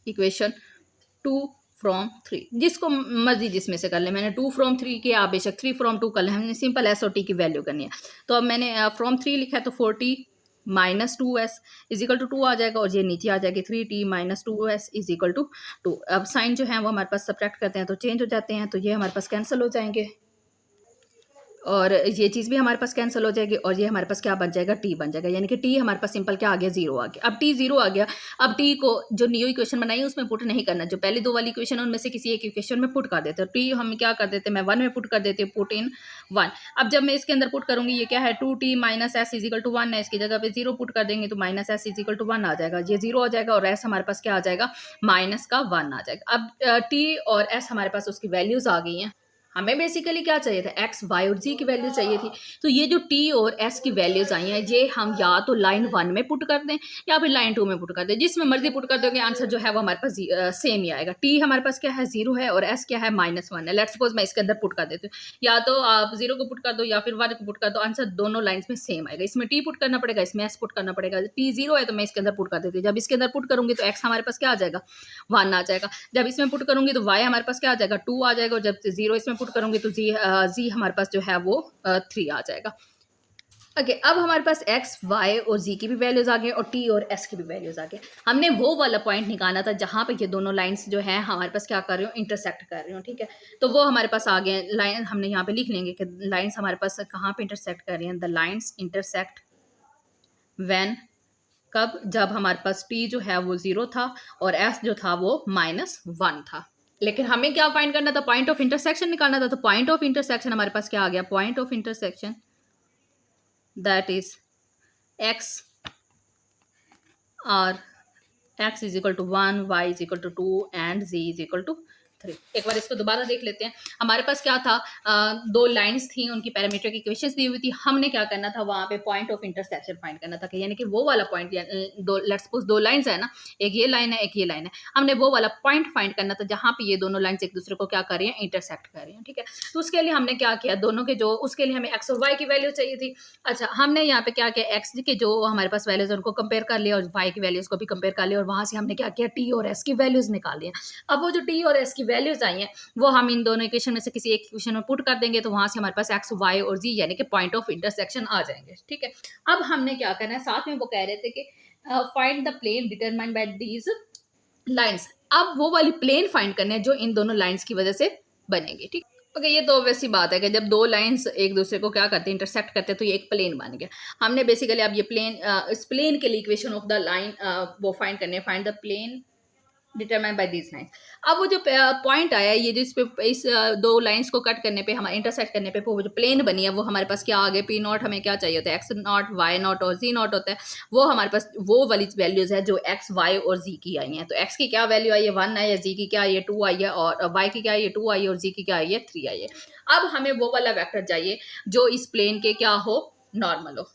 इक्वेशन 2 फ्रॉम 3, जिसको मर्जी जिसमें से कर ले। मैंने 2 फ्रॉम 3 किया, आप बेशक 3 फ्रॉम 2 कर लें, हमने सिंपल एस और टी की वैल्यू करनी है। तो अब मैंने फ्रॉम 3 लिखा है, तो 4t -2s is equal to 2 आ जाएगा, और ये नीचे आ जाएगी 3t - 2s is equal to 2। अब साइन जो है वो हमारे पास सब्ट्रैक्ट करते हैं तो चेंज हो जाते हैं, तो ये हमारे पास कैंसिल हो जाएंगे, और ये चीज़ भी हमारे पास कैंसिल हो जाएगी, और ये हमारे पास क्या बन जाएगा, t बन जाएगा। यानी कि t हमारे पास सिंपल क्या आ गया, 0 आ गया। अब t 0 आ गया, अब t को जो न्यू इक्वेशन बनाई है उसमें पुट नहीं करना, जो पहले दो वाली इक्वेशन है उनमें से किसी एक इक्वेशन में पुट कर देते हैं। t हम क्या कर देते हैं, मैं 1 में पुट कर देती हूँ, पुट इन 1। अब जब मैं इसके अंदर पुट करूंगी, ये क्या है, 2t - s is equal to 1 है, इसकी जगह पे 0 पुट कर देंगे तो -s इज इक्वल टू 1 आ जाएगा। ये 0 आ जाएगा, और s हमारे पास क्या आ जाएगा, -1 आ जाएगा। अब t और s हमारे पास उसकी वैल्यूज आ गई हैं। हमें बेसिकली क्या चाहिए था, एक्स वाई और जी की वैल्यू चाहिए थी। तो ये जो टी और एस की वैल्यूज आई हैं, ये हम या तो लाइन 1 में पुट कर दें या फिर लाइन 2 में पुट कर दें, जिसमें मर्जी पुट कर दोगे आंसर जो है वो हमारे पास सेम ही आएगा। टी हमारे पास क्या है, 0 है, और एस क्या है, -1 है। लेट्स सपोज मैं इसके अंदर पुट कर देती हूँ, या तो आप 0 को पुट कर दो या फिर 1 को पुट कर दो, आंसर दोनों लाइन्स में सेम आएगा। इसमें टी पुट करना पड़ेगा, इसमें एस पुट करना पड़ेगा। टी 0 है तो मैं इसके अंदर पुट कर देती हूँ, जब इसके अंदर पुट करूंगी तो एक्स हमारे पास क्या आ जाएगा, 1 आ जाएगा। जब इसमें पुट करूंगी तो वाई हमारे पास क्या आ जाएगा, 2 आ जाएगा, और जब 0 इसमें पुट करूंगी तो जी हमारे पास जो है वो 3 आ जाएगा। ओके अब हमारे पास एक्स वाई और जी की भी वैल्यूज आ गए और टी और एस की भी वैल्यूज आ गए। हमने वो वाला पॉइंट निकालना था जहां पे ये दोनों लाइंस जो है हमारे पास क्या कर रही हो, इंटरसेक्ट कर रही हो, ठीक है। तो वो हमारे पास आ गए लाइन, हमने यहाँ पे लिख लेंगे कि लाइंस हमारे पास कहाँ पे इंटरसेक्ट कर रही हैं। द लाइंस इंटरसेक्ट व्हेन, कब, जब हमारे पास टी जो है वो 0 था और एस जो था वो -1 था। लेकिन हमें क्या फाइंड करना था, पॉइंट ऑफ इंटरसेक्शन निकालना था। तो पॉइंट ऑफ इंटरसेक्शन हमारे पास क्या आ गया, point of intersection that is x or x is equal to 1, y is equal to 2 and z is equal to 3। एक बार इसको दोबारा देख लेते हैं। हमारे पास क्या था, दो लाइंस थी, उनकी पैरामीट्रिक इक्वेशंस दी हुई थी। हमने क्या करना था, वहां पे पॉइंट ऑफ इंटरसेक्शन फाइंड करना था, कि यानी कि वो वाला पॉइंट, दो लेट्स सपोज दो लाइंस है ना, एक ये लाइन है एक ये लाइन है, हमने वो वाला पॉइंट फाइंड करना था जहां पे ये दोनों लाइंस एक दूसरे को क्या कर रही हैं, इंटरसेक्ट कर रही हैं, ठीक है। तो उसके लिए हमने क्या किया, दोनों के जो, उसके लिए हमें एक्स और वाई की वैल्यू चाहिए थी। अच्छा हमने यहाँ पे क्या किया, एक्स के जो हमारे पास वैल्यूज उनको कंपेयर कर लिया और वाई की वैल्यूज को भी कंपेयर कर लिया, और वहां से हमने क्या किया, टी और एस की वैल्यूज निकाली हैं। अब वो जो टी और एस की वैल्यूज आई हैं वो हम इन दोनों इक्वेशन में से किसी एक इक्वेशन में पुट कर देंगे, तो वहां से हमारे पास एक्स वाई और जी यानी कि पॉइंट ऑफ इंटरसेक्शन आ जाएंगे, ठीक है। अब हमने क्या करना है, साथ में वो कह रहे थे कि find the plane determined by these lines. अब वो वाली प्लेन फाइंड करने हैं जो इन दोनों लाइंस की वजह से बनेगी, ठीक। ओके ये तो वैसी बात है कि जब दो लाइंस एक दूसरे को क्या करते हैं, इंटरसेक्ट करते हैं, तो ये एक प्लेन बन गया। हमने बेसिकली अब ये प्लेन, इस प्लेन के लिए इक्वेशन ऑफ द लाइन वो फाइंड करने, find the plane determined by these lines. अब वो जो पॉइंट आया, ये जो इस पे इस दो लाइंस को कट करने पे, हमारे इंटरसेक्ट करने पे वो जो प्लेन बनी है वो हमारे पास क्या आ गए, पी नॉट हमें क्या चाहिए होता है, एक्स नॉट वाई नॉट और जी नॉट होता है। वो हमारे पास वो वाली वैल्यूज है जो एक्स वाई और जी की आई हैं। तो एक्स की क्या वैल्यू आई है, 1 आई है, जी की क्या आई है, 2 आई है, और वाई की क्या आई है, 2 आई है, और जी की क्या आई है, 3 आई है। अब हमें वो वाला वेक्टर चाहिए जो इस प्लेन के क्या हो, नॉर्मल हो।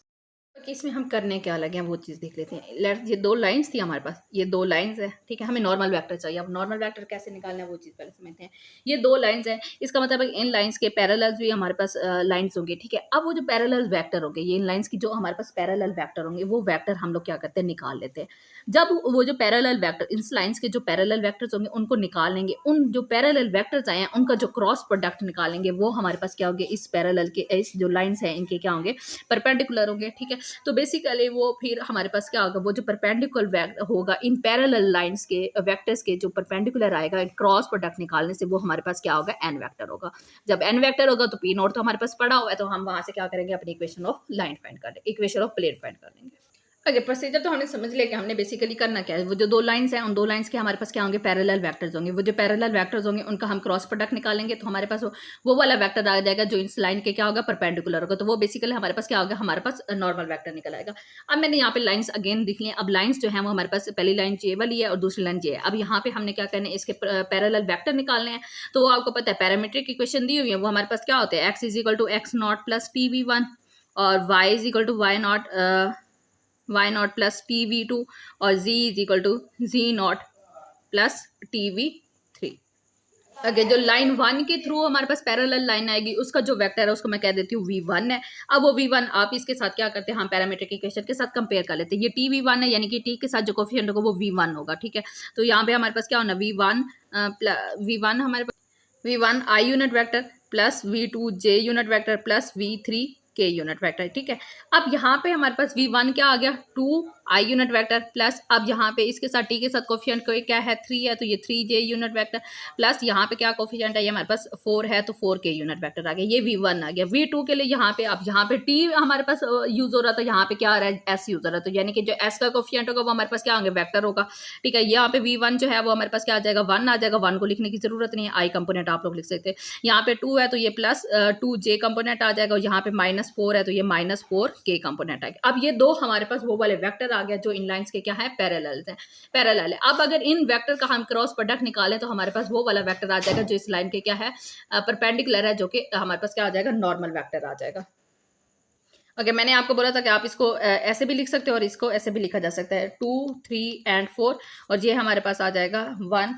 कि इसमें हम करने क्या लगे हैं वो चीज़ देख लेते हैं। लेट्स, ये दो लाइंस थी हमारे पास, ये दो लाइंस है, ठीक है। हमें नॉर्मल वेक्टर चाहिए। अब नॉर्मल वेक्टर कैसे निकालना है वो चीज़ पहले समझते हैं। ये दो लाइंस है, इसका मतलब है इन लाइंस के पैरेलल्स भी हमारे पास लाइंस होंगे, ठीक है। अब वो जो पैरेलल वेक्टर होंगे, ये इन लाइंस की जो हमारे पास पैरेलल वेक्टर होंगे, वो वेक्टर हम लोग क्या करते हैं, निकाल लेते हैं। जब वो जो पैरेलल वेक्टर, इस लाइंस के जो पैरेलल वेक्टर्स होंगे उनको निकाल लेंगे, उन जो पैरेलल वेक्टर्स आए हैं उनका जो क्रॉस प्रोडक्ट निकालेंगे, वो हमारे पास क्या होंगे, इस पैरेलल के, इस जो लाइंस हैं इनके क्या होंगे, परपेंडिकुलर होंगे, ठीक है। तो बेसिकली वो फिर हमारे पास क्या होगा, वो जो परपेंडिकुलर होगा इन पैरेलल लाइंस के वेक्टर्स के जो परपेंडिकुलर आएगा, क्रॉस प्रोडक्ट निकालने से वो हमारे पास क्या होगा, एन वेक्टर होगा। जब एन वेक्टर होगा तो पी नॉट तो हमारे पास पड़ा हुआ है, तो हम वहां से क्या करेंगे, अपनी इक्वेशन ऑफ लाइन फाइंड कर लेंगे, इक्वेशन ऑफ प्लेन फाइंड कर लेंगे। ओके प्रोसीजर तो हमने समझ लिया कि हमने बेसिकली करना क्या है। वो जो दो लाइंस हैं उन दो लाइंस के हमारे पास क्या होंगे, पैरेलल वेक्टर्स होंगे। वो जो पैरेलल वेक्टर्स होंगे उनका हम क्रॉस प्रोडक्ट निकालेंगे, तो हमारे पास वो वाला वेक्टर आ जाएगा जो इस लाइन के क्या होगा, परपेंडिकुलर होगा। तो वो बेसिकली हमारे पास क्या होगा, हमारे पास नॉर्मल वेक्टर निकल आएगा। अब मैंने यहाँ पे लाइन्स अगेन दिख ली। अब लाइन्स जो है वो हमारे पास पहली लाइन जे वाली है और दूसरी लाइन जे है। अब यहाँ पे हमने क्या करना है, इसके पैरेलल वेक्टर निकालने हैं। तो वो आपको पता है पैरामीट्रिक इक्वेशन दी हुई है, वो हमारे पास क्या होते हैं, x is equal to x not plus t v one और y is equal to y not plus t v two और z is equal to z not plus t v three. अगर जो लाइन 1 के through हमारे पास parallel line आएगी, उसका जो vector है उसको मैं कह देती हूँ v1 है। अब वो v1 आप इसके साथ क्या करते हैं, हम पैरामीट्रिक इक्वेशन के साथ कंपेयर कर लेते हैं। ये टी वी वन है, यानी कि टी के साथ जो कोफिशिएंट होगा वो v1 होगा, ठीक है। तो यहाँ पे हमारे पास क्या होना, v1 हमारे पास v1 i unit vector plus v2 j unit vector plus v3 k unit vector, ठीक है। अब यहाँ पे हमारे पास v1 क्या आ गया, 2 i यूनिट वेक्टर प्लस, अब यहाँ पे इसके साथ t के साथ कोफिशिएंट क्या है, 3 है, तो ये 3j यूनिट वेक्टर प्लस यहाँ पे क्या कोफिशिएंट है, ये हमारे पास 4 है, तो 4k यूनिट वेक्टर आ गया। ये v1 आ गया। v2 के लिए यहाँ पे, अब यहाँ पे t हमारे पास यूज हो रहा था, यहाँ पे क्या आ रहा है, s यूज हो रहा है, तो यानी कि जो s का कोफिशिएंट होगा वो हमारे पास क्या होंगे, वेक्टर होगा, ठीक है। यहाँ पे v1 जो है वो हमारे पास क्या आ जाएगा, 1 आ जाएगा। 1 को लिखने की जरूरत नहीं है, i कंपोनेंट आप लोग लिख सकते हैं। यहाँ पे 2 है तो ये प्लस 2j कंपोनेंट आ जाएगा, और यहाँ पे -4 है तो ये -4k कंपोनेंट आएगा। अब ये दो हमारे पास वो वाले वेक्टर आ गया जो इन लाइंस के क्या है, पैरेलल है। अब अगर इन वेक्टर का हम क्रॉस प्रोडक्ट निकालें तो हमारे पास वो वाला वेक्टर आ जाएगा जो इस लाइन के क्या है, परपेंडिकुलर है, जो कि हमारे पास क्या आ जाएगा, नॉर्मल वेक्टर आ जाएगा। ओके, मैंने आपको बोला था कि आप इसको ऐसे भी लिख सकते हो और इसको ऐसे भी लिखा जा सकता है, 2 3 एंड 4, और ये हमारे पास आ जाएगा 1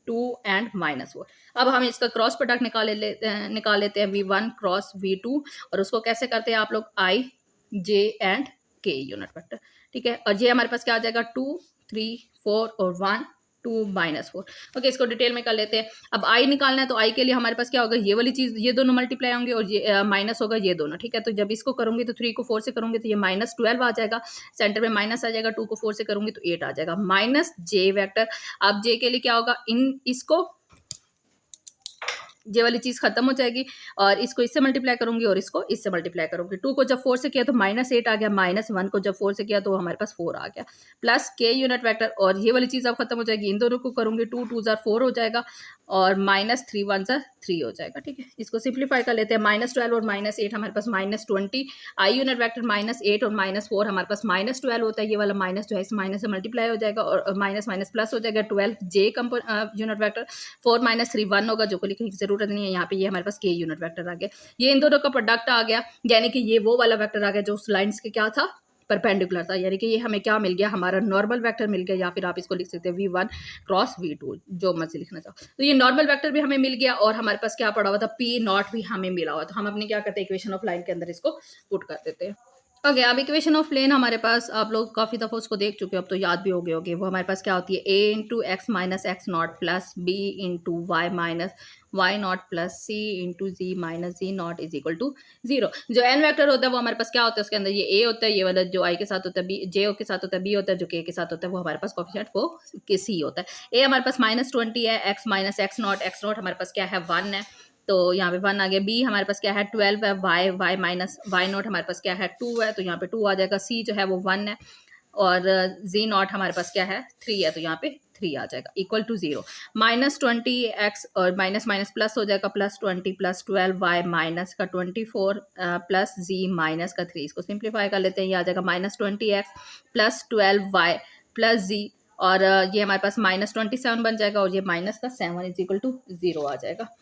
2 एंड -4। अब हम इसका क्रॉस प्रोडक्ट निकाल लेते हैं, V1 क्रॉस V2, और उसको कैसे करते हैं आप लोग, I J and K unit vector, ठीक है। और ये हमारे पास क्या आ जाएगा, 2 3 4 और 1 2 -4। ओके, इसको डिटेल में कर लेते हैं। अब आई निकालना है तो आई के लिए हमारे पास क्या होगा, ये वाली चीज, ये दोनों मल्टीप्लाई होंगे और ये माइनस होगा ये दोनों, ठीक है। तो जब इसको करूंगी तो 3 को 4 से करूंगी तो ये -12 आ जाएगा, सेंटर में माइनस आ जाएगा, 2 को 4 से करूंगी तो 8 आ जाएगा, माइनस जे वेक्टर। अब जे के लिए क्या होगा, इसको ये वाली चीज खत्म हो जाएगी और इसको इससे मल्टीप्लाई करूंगी और इसको इससे मल्टीप्लाई करूंगी। 2 को जब 4 से किया तो -8 आ गया, -1 को जब 4 से किया तो हमारे पास 4 आ गया, प्लस k यूनिट वेक्टर, और ये वाली चीज अब खत्म हो जाएगी, इन दोनों को करूंगी, 2 2 जार 4 हो जाएगा और -3 1 जार 3 हो जाएगा, ठीक है। इसको सिंप्लीफाई कर लेते हैं, -12 और -8 हमारे पास -20, आई यूनिट वेक्टर -8 और -4 हमारे पास -12 होता है, ये वाला माइनस जो है इस माइनस से मल्टीप्लाई हो जाएगा और माइनस माइनस प्लस हो जाएगा, 12 जे यूनिट वेक्टर, 4 -3 1 होगा, जो को लिखने की जरूरत नहीं है, यहाँ पे ये हमारे पास k यूनिट वेक्टर आ गया। ये इन दोनों का प्रोडक्ट आ गया, यानी कि ये वो वाला वेक्टर आ गया जो उस लाइंस के क्या था, परपेंडिकुलर था, यानी कि ये हमें क्या मिल गया, हमारा नॉर्मल वेक्टर मिल गया, या फिर आप इसको लिख सकते हैं V1 क्रॉस V2, जो मर्जी लिखना चाहो। तो ये नॉर्मल वेक्टर भी हमें मिल गया और हमारे पास क्या पड़ा हुआ था, P0 भी हमें मिला हुआ। तो हम अपने क्या करते हैं, इक्वेशन ऑफ लाइन के अंदर इसको पुट कर देते हैं। ओके, अब इक्वेशन ऑफ प्लेन हमारे पास, आप लोग काफ़ी दफ़ा उसको देख चुके हो, अब तो याद भी हो गए होगे। वो हमारे पास क्या होती है, a into x minus x not plus b into y minus y not plus c into z minus z not is equal to 0। जो एन वेक्टर होता है वो हमारे पास क्या होता है, उसके अंदर ये a होता है, ये वाला जो i के साथ होता है, b जे के साथ होता है, b होता है, जो k के साथ होता है, वो हमारे पास कोफिशिएंट वो के सी होता है। a हमारे पास -20 है, x माइनस एक्स नॉट हमारे पास क्या है, 1 है, तो यहाँ पे 1 आ गया। बी हमारे पास क्या है, 12 है, वाई माइनस वाई नॉट हमारे पास क्या है, 2 है, तो यहाँ पे 2 आ जाएगा। सी जो है वो 1 है और जी नॉट हमारे पास क्या है, 3 है, तो यहाँ पे 3 आ जाएगा, इक्वल टू 0। -20 एक्स और माइनस माइनस प्लस हो जाएगा, +20 + 12 वाई माइनस का 24 प्लस जी माइनस का 3। इसको सिंप्लीफाई कर लेते हैं, ये आ जाएगा -20 एक्स प्लस 12 वाई प्लस जी, और ये हमारे पास -27 बन जाएगा और ये माइनस का 7 इज इक्वल टू 0 आ जाएगा।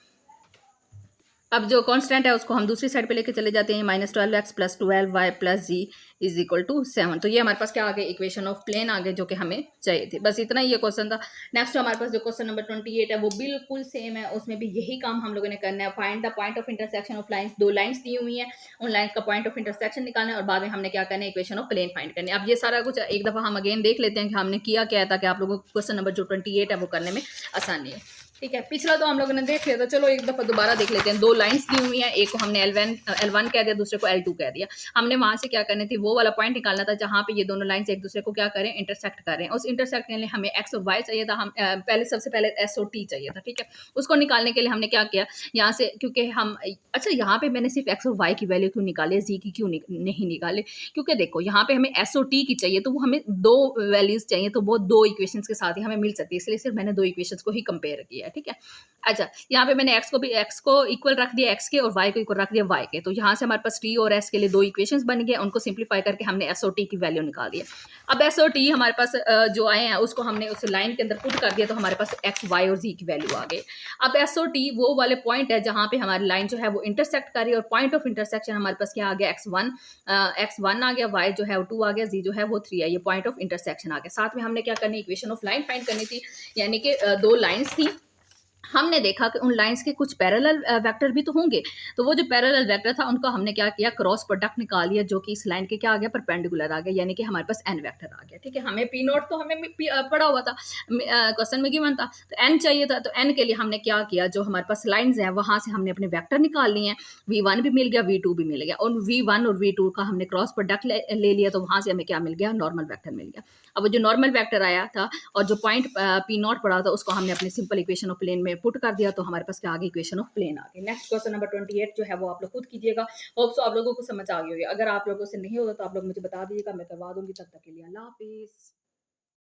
अब जो कांस्टेंट है उसको हम दूसरी साइड पे लेके चले जाते हैं, -12x plus 12y plus z is equal to 7। तो ये हमारे पास क्या आ गया, इक्वेशन ऑफ प्लेन आ गए, जो कि हमें चाहिए थी। बस इतना ही ये क्वेश्चन था। नेक्स्ट हमारे पास जो क्वेश्चन नंबर 28 है वो बिल्कुल सेम है, उसमें भी यही काम हम लोगों ने करना है। Find the point of intersection of lines, दो लाइंस दी हुई है, उन लाइंस का पॉइंट ऑफ इंटरसेक्शन निकालना है और बाद में हमने क्या करना है, इक्वेशन ऑफ प्लेन फाइंड करनी है। अब ये सारा कुछ एक दफा हम अगेन देख लेते हैं कि हमने किया क्या है, ताकि आप लोगों को क्वेश्चन नंबर जो 28 है वो करने में आसानी है, ठीक है। पिछला तो हम लोगों ने देख लिया था, चलो एक दफा दोबारा देख लेते हैं। दो लाइंस दी हुई हैं, एक को हमने L1 कह दिया, दूसरे को L2 कह दिया। हमने वहां से क्या करनी थी, वो वाला पॉइंट निकालना था जहां पे ये दोनों लाइंस एक दूसरे को क्या करें, इंटरसेक्ट करें। उस इंटरसेक्ट के लिए हमें एक्स और वाई चाहिए था, हम पहले सबसे पहले एस और टी चाहिए था, ठीक है। उसको निकालने के लिए हमने क्या किया, यहाँ से, क्योंकि हम, अच्छा यहाँ पे मैंने सिर्फ एक्स और वाई की वैल्यू क्यों निकाली, जी की क्यों नहीं निकाले, क्योंकि देखो यहाँ पे हमें एस और टी की चाहिए, तो वो हमें दो वैल्यूज चाहिए, तो वो दो इक्वेशन के साथ ही हमें मिल सकती है, इसलिए सिर्फ मैंने दो इक्वेशन को ही कंपेयर किया है, ठीक है। अच्छा, यहाँ पे मैंने x को इक्वल रख दिया x के और y को इक्वल रख दिया y के, तो यहाँ से हमारे पास t और s के लिए दो इक्वेशंस बन गए, उनको सिंप्लीफाई करके हमने s और t की वैल्यू निकाल दी है। अब s और t हमारे पास जो आए हैं उसको हमने उस लाइन के अंदर पुट कर दिया, तो हमारे पास x y और z की वैल्यू आ गई। अब s और t वो वाले पॉइंट है जहाँ पे हमारी लाइन जो है वो इंटरसेक्ट कर रही है, और पॉइंट ऑफ इंटरसेक्शन हमारे पास क्या आ गया, x1 आ गया, y जो है वो 2 आ गया, z जो है वो 3 है, ये पॉइंट ऑफ इंटरसेक्शन आ गया। साथ में हमने क्या करनी, इक्वेशन ऑफ लाइन फाइंड करनी थी, यानी कि दो लाइन्स थी, हमने देखा कि उन लाइंस के कुछ पैरेलल वेक्टर भी तो होंगे, तो वो जो पैरेलल वेक्टर था उनको हमने क्या किया, क्रॉस प्रोडक्ट निकाल लिया, जो कि इस लाइन के क्या आ गया, परपेंडिकुलर आ गया, यानी कि हमारे पास एन वेक्टर आ गया, ठीक है। हमें पी नोट तो हमें पड़ा हुआ था, क्वेश्चन में गिवन था, तो एन चाहिए था, तो एन के लिए हमने क्या किया, जो हमारे पास लाइन्स हैं वहां से हमने अपने वेक्टर निकाल लिए हैं। V1 भी मिल गया, V2 भी मिल गया, और V1 और V2 का हमने क्रॉस प्रोडक्ट ले लिया, तो वहां से हमें क्या मिल गया, नॉर्मल वेक्टर मिल गया। अब जो नॉर्मल वेक्टर आया था और जो पॉइंट पी नॉट पड़ा था उसको हमने अपने सिंपल इक्वेशन ऑफ प्लेन में पुट कर दिया, तो हमारे पास क्या आ गई, इक्वेशन ऑफ प्लेन आ गई। नेक्स्ट क्वेश्चन नंबर 28 जो है वो आप लोग खुद कीजिएगा, होप सो आप लोगों को समझ आ गई होगी। अगर आप लोगों से नहीं होगा तो आप लोग मुझे बता दीजिएगा, मैं करवा दूंगी। तब तक के लिए अल्लाह हाफिज।